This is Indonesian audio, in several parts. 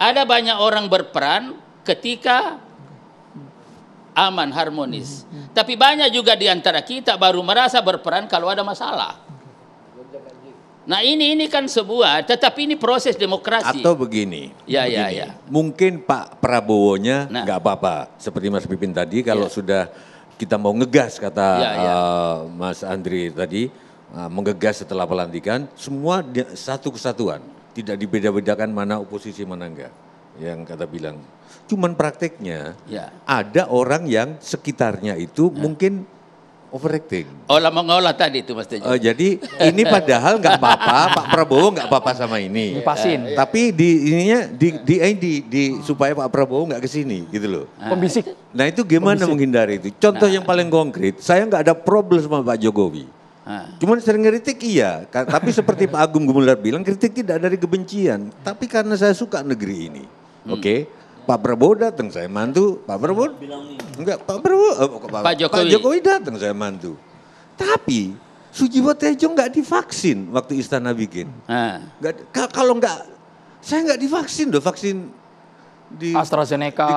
Ada banyak orang berperan ketika aman, harmonis. Tapi banyak juga di antara kita baru merasa berperan kalau ada masalah. Nah ini kan sebuah, tetapi ini proses demokrasi. Atau begini, Ya. mungkin Pak Prabowo-nya nggak apa-apa. Seperti Mas Pipin tadi, kalau sudah kita mau ngegas kata Mas Andri tadi, menggegas setelah pelantikan, semua satu kesatuan. Tidak dibeda-bedakan mana oposisi mana enggak. Yang kata bilang. Cuman prakteknya ada orang yang sekitarnya itu mungkin overacting. Mengolah tadi itu Mas Tejo. Jadi ini padahal nggak apa-apa, Pak Prabowo nggak apa-apa sama ini. Pasin. Tapi supaya Pak Prabowo nggak kesini gitu loh. Pembisik. Nah itu gimana menghindari itu? Contoh yang paling konkret, saya nggak ada problem sama Pak Jokowi. Cuman sering ngeritik iya, tapi seperti Pak Agung Gumelar bilang kritik tidak dari kebencian, tapi karena saya suka negeri ini. Oke. Pak Prabowo datang saya mantu, Pak Prabowo enggak, Pak Jokowi datang saya mantu. Tapi Sujiwo Tejo enggak divaksin waktu istana bikin. Kalau enggak, saya enggak divaksin loh, vaksin di AstraZeneca,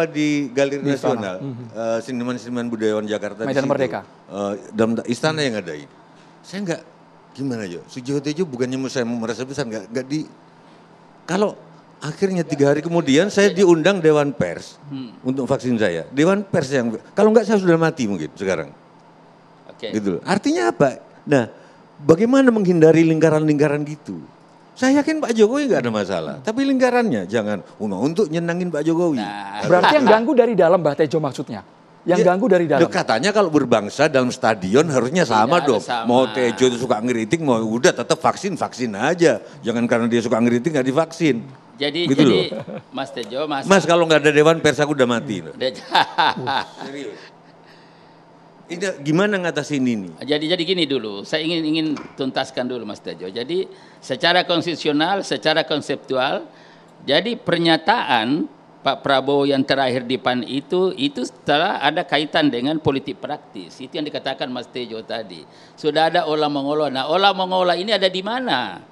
di Galeri Nasional, seniman-seniman budayawan Jakarta Medan Merdeka. Dalam istana yang ada ini. Saya enggak gimana yo, Sujiwo Tejo bukannya saya mau merasa besar enggak di kalau akhirnya 3 hari kemudian saya diundang Dewan Pers untuk vaksin saya. Dewan Pers yang, kalau enggak saya sudah mati mungkin sekarang. Gitu. Artinya apa? Nah, bagaimana menghindari lingkaran-lingkaran gitu? Saya yakin Pak Jokowi enggak ada masalah. Tapi lingkarannya jangan untuk nyenangin Pak Jokowi. Berarti yang ganggu dari dalam Mbah Tejo maksudnya? Yang ganggu dari dalam? Katanya kalau berbangsa dalam stadion harusnya sama dong. Mau Tejo itu suka ngeritik, mau udah tetap vaksin aja. Jangan karena dia suka ngeritik nggak divaksin. Jadi Mas Tejo, Mas kalau nggak ada Dewan Pers aku udah mati. Serius. Ini gimana ngatasin ini? Jadi gini dulu, saya ingin tuntaskan dulu Mas Tejo. Jadi secara konstitusional, secara konseptual, jadi pernyataan Pak Prabowo yang terakhir di PAN itu setelah ada kaitan dengan politik praktis. Itu yang dikatakan Mas Tejo tadi. Sudah ada olah mengolah. Nah, olah mengolah ini ada di mana?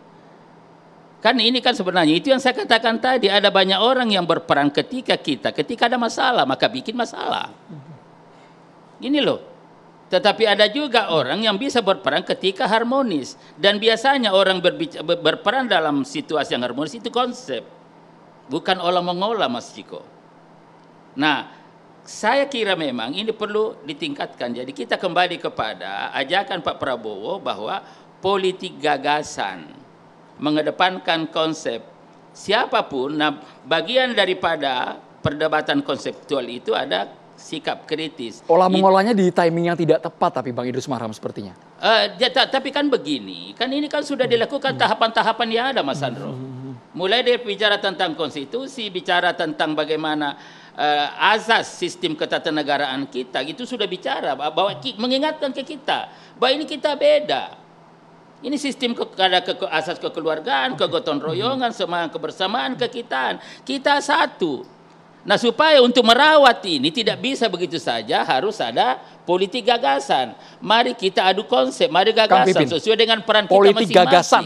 Kan ini kan sebenarnya itu yang saya katakan tadi, ada banyak orang yang berperan ketika ada masalah maka bikin masalah. Ini loh. Tetapi ada juga orang yang bisa berperan ketika harmonis, dan biasanya orang berperan dalam situasi yang harmonis itu konsep, bukan olah mengolah Mas Ciko. Nah, saya kira memang ini perlu ditingkatkan. Jadi kita kembali kepada ajakan Pak Prabowo bahwa politik gagasan, mengedepankan konsep siapapun. Nah, bagian daripada perdebatan konseptual itu ada sikap kritis. Olah mengolahnya di timing yang tidak tepat tapi Bang Idrus Marham sepertinya. Tapi kan begini, kan ini kan sudah dilakukan tahapan-tahapan yang ada Mas Andro. Mulai dari bicara tentang konstitusi, bicara tentang bagaimana azas sistem ketatanegaraan kita, itu sudah bicara bahwa mengingatkan ke kita bahwa ini kita beda. Ini sistem ada asas kekeluargaan, kegotong royongan, semangat kebersamaan, kekitaan. Kita satu. Nah, supaya untuk merawat ini tidak bisa begitu saja, harus ada politik gagasan. Mari kita adu konsep, mari gagasan sesuai dengan peran kita masing-masing. Politik gagasan.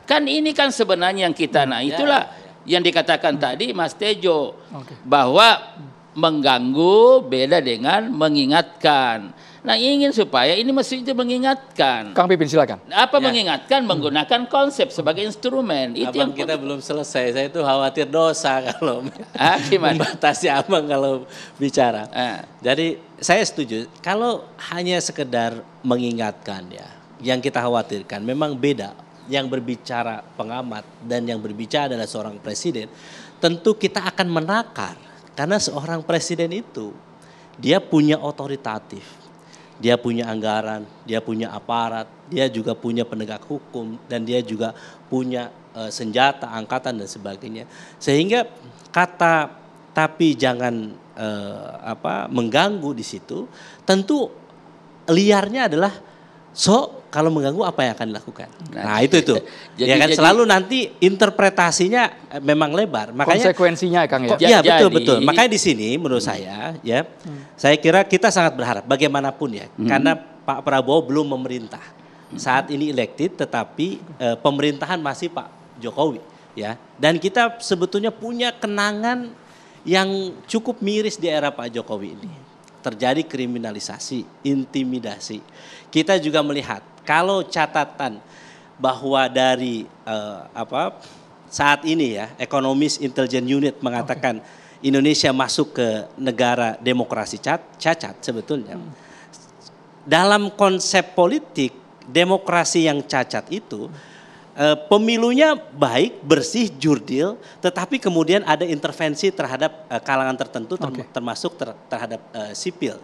Kan ini kan sebenarnya yang kita, itulah yang dikatakan tadi Mas Tejo, bahwa mengganggu beda dengan mengingatkan. Nah, ingin supaya ini mesti mengingatkan. Kang Pipin silakan. Apa mengingatkan? Menggunakan konsep sebagai instrumen. Itu yang kita belum selesai. Saya itu khawatir dosa kalau membatasi Abang kalau bicara. Jadi saya setuju. Kalau hanya sekedar mengingatkan ya, yang kita khawatirkan memang beda. Yang berbicara pengamat dan yang berbicara adalah seorang presiden. Tentu kita akan menakar. Karena seorang presiden itu dia punya otoritatif. Dia punya anggaran, dia punya aparat, dia juga punya penegak hukum, dan dia juga punya senjata, angkatan dan sebagainya. Sehingga kata tapi jangan mengganggu di situ, tentu liarnya adalah kalau mengganggu apa yang akan dilakukan. Nah itu. Ya kan selalu nanti interpretasinya memang lebar. Makanya konsekuensinya Kang ya. Iya betul. Makanya di sini menurut saya ya, saya kira kita sangat berharap bagaimanapun ya, karena Pak Prabowo belum memerintah. Saat ini elected tetapi pemerintahan masih Pak Jokowi. ya. Dan kita sebetulnya punya kenangan yang cukup miris di era Pak Jokowi ini. Terjadi kriminalisasi, intimidasi. Kita juga melihat kalau catatan bahwa dari saat ini ya, Economist Intelligence Unit mengatakan Indonesia masuk ke negara demokrasi cacat sebetulnya. Dalam konsep politik, demokrasi yang cacat itu pemilunya baik, bersih, jurdil, tetapi kemudian ada intervensi terhadap kalangan tertentu termasuk terhadap sipil.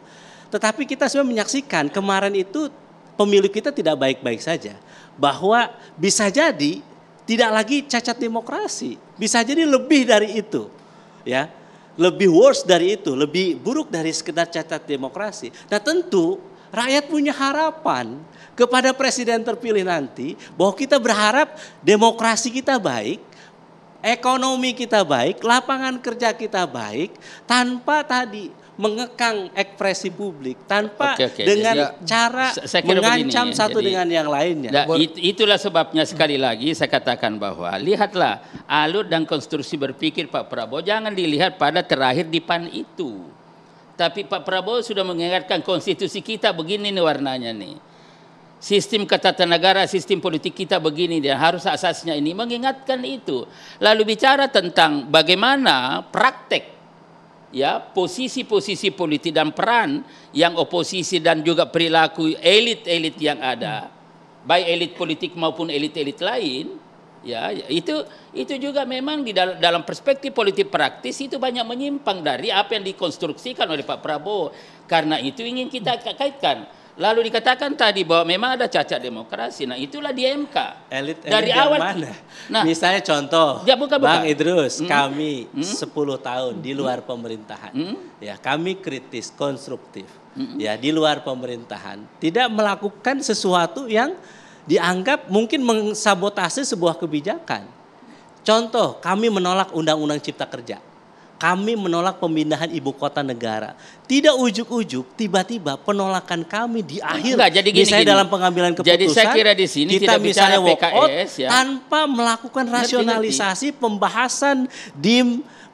Tetapi kita semua menyaksikan kemarin itu pemilu kita tidak baik-baik saja. Bahwa bisa jadi tidak lagi cacat demokrasi, bisa jadi lebih dari itu. Ya, lebih worse dari itu, lebih buruk dari sekedar cacat demokrasi. Nah tentu rakyat punya harapan kepada presiden terpilih nanti bahwa kita berharap demokrasi kita baik, ekonomi kita baik, lapangan kerja kita baik, tanpa tadi mengekang ekspresi publik, tanpa dengan cara mengancam satu dengan yang lainnya. Nah, itulah sebabnya sekali lagi saya katakan bahwa lihatlah alur dan konstruksi berpikir Pak Prabowo jangan dilihat pada terakhir di PAN itu. Tapi Pak Prabowo sudah mengingatkan konstitusi kita begini nih warnanya nih. Sistem ketatanegaraan, sistem politik kita begini dan harus asasnya ini mengingatkan itu. Lalu bicara tentang bagaimana praktek ya posisi-posisi politik dan peran yang oposisi dan juga perilaku elit-elit yang ada, baik elit politik maupun elit-elit lain, ya itu juga memang di dalam perspektif politik praktis itu banyak menyimpang dari apa yang dikonstruksikan oleh Pak Prabowo. Karena itu ingin kita kaitkan. Lalu dikatakan tadi bahwa memang ada cacat demokrasi. Nah itulah di MK. Elit dari awal mana? Nah, misalnya contoh, ya, Bang Idrus, kami 10 tahun di luar pemerintahan. Ya, kami kritis, konstruktif. Ya, di luar pemerintahan. Tidak melakukan sesuatu yang dianggap mungkin mensabotase sebuah kebijakan. Contoh, kami menolak Undang-Undang Cipta Kerja. Kami menolak pemindahan ibu kota negara. Tidak ujuk-ujuk, tiba-tiba penolakan kami di akhir. Misalnya dalam pengambilan keputusan. Jadi saya kira di sini kita tidak bicara PKS ya. Tanpa melakukan rasionalisasi pembahasan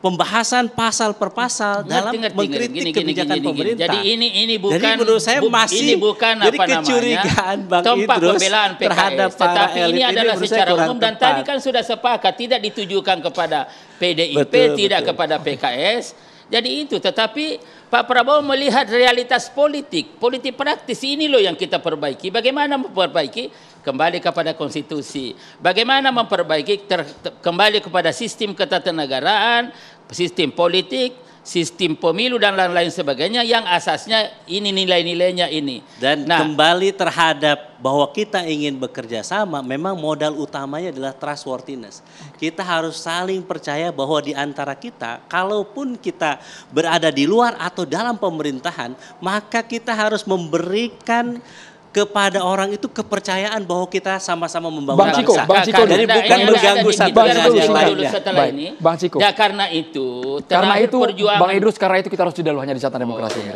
pembahasan pasal per pasal dalam mengkritik kebijakan pemerintah. Jadi ini bukan. Jadi menurut saya masih ini bukan jadi kecurigaan Bang tempat Idrus pembelaan PKS, terhadap tetapi ini adalah secara umum dan tepat. tadi kan sudah sepakat tidak ditujukan kepada PDIP, tidak kepada PKS. Jadi itu, tetapi Pak Prabowo melihat realitas politik praktis ini loh yang kita perbaiki. Bagaimana memperbaiki? Kembali kepada konstitusi. Bagaimana memperbaiki? Kembali kepada sistem ketatanegaraan, sistem politik, sistem pemilu dan lain-lain sebagainya yang asasnya ini nilai-nilainya ini. Dan kembali terhadap bahwa kita ingin bekerja sama, memang modal utamanya adalah trustworthiness. Kita harus saling percaya bahwa di antara kita, kalaupun kita berada di luar atau dalam pemerintahan, maka kita harus memberikan kepada orang itu kepercayaan bahwa kita sama-sama membangun bangsa. Bang Ciko, jadi bukan mengganggu satu dengan yang lainnya. Setelah ini, Bang Ciko. Ya karena itu Bang Idrus, karena itu kita harus jeda dulu hanya di Catatan Demokrasi.